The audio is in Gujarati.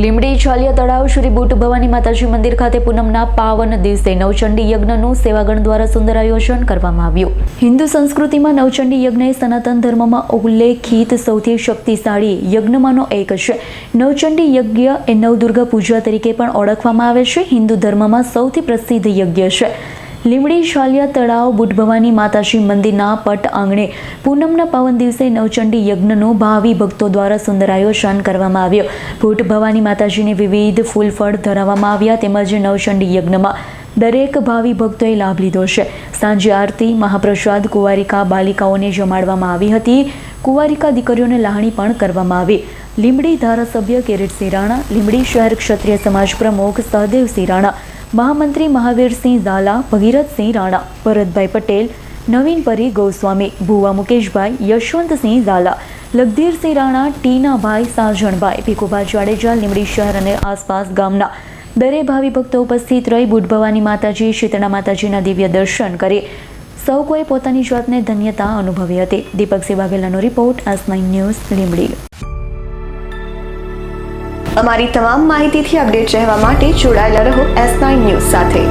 લીંબડી છાલિયા તળાવ શ્રી બુટ ભવાની માતાજી મંદિર ખાતે પૂનમના પાવન દિવસે નવચંડી યજ્ઞનું સેવાગણ દ્વારા સુંદર આયોજન કરવામાં આવ્યું। હિન્દુ સંસ્કૃતિમાં નવચંડી યજ્ઞ એ સનાતન ધર્મમાં ઉલ્લેખિત સૌથી શક્તિશાળી યજ્ઞમાંનો એક છે। નવચંડી યજ્ઞ એ નવદુર્ગા પૂજા તરીકે પણ ઓળખવામાં આવે છે। હિન્દુ ધર્મમાં સૌથી પ્રસિદ્ધ યજ્ઞ છે। લીંબડી છાલિયા તળાવ બુટ ભવાની માતાજી મંદિરના પટ આંગણે પૂનમના પાવન દિવસે નવચંડી યજ્ઞનું ભાવિ ભક્તો દ્વારા સુંદર આયોજન કરવામાં આવ્યું। બુટ ભવાની માતાજીને વિવિધ ફૂલફળ ધરાવવામાં આવ્યા તેમજ નવચંડી યજ્ઞમાં દરેક ભાવિ ભક્તોએ લાભ લીધો છે। સાંજે આરતી, મહાપ્રસાદ, કુંવારિકા બાલિકાઓને જમાડવામાં આવી હતી। કુંવારિકા દીકરીઓને લાહણી પણ કરવામાં આવી। લીંબડી ધારાસભ્ય કિરીટસિંહ રાણા, લીંબડી શહેર ક્ષત્રિય સમાજ પ્રમુખ સહદેવસિંહ રાણા, મહામંત્રી મહાવીરસિંહ ઝાલા, ભગીરથસિંહ રાણા, ભરતભાઈ પટેલ, નવીન પરી ગોસ્વામી, ભુવા મુકેશભાઈ, યશવંતસિંહ ઝાલા, લગધીરસિંહ રાણા, ટીનાભાઈ સાજણભાઈ, ભીખુભાઈ જાડેજા, લીંબડી શહેર અને આસપાસ ગામના દરેક ભાવિ ભક્તો ઉપસ્થિત રહી બુટ ભવાની માતાજી, શીતળા માતાજીના દિવ્ય દર્શન કરી સૌ કોઈ પોતાની જાતને ધન્યતા અનુભવી હતી। દીપકસિંહ વાઘેલાનો રિપોર્ટ, S9 ન્યૂઝ, લીંબડી। અમારી તમામ માહિતીથી અપડેટ રહેવા માટે જોડાયેલા રહો S9 ન્યૂઝ સાથે।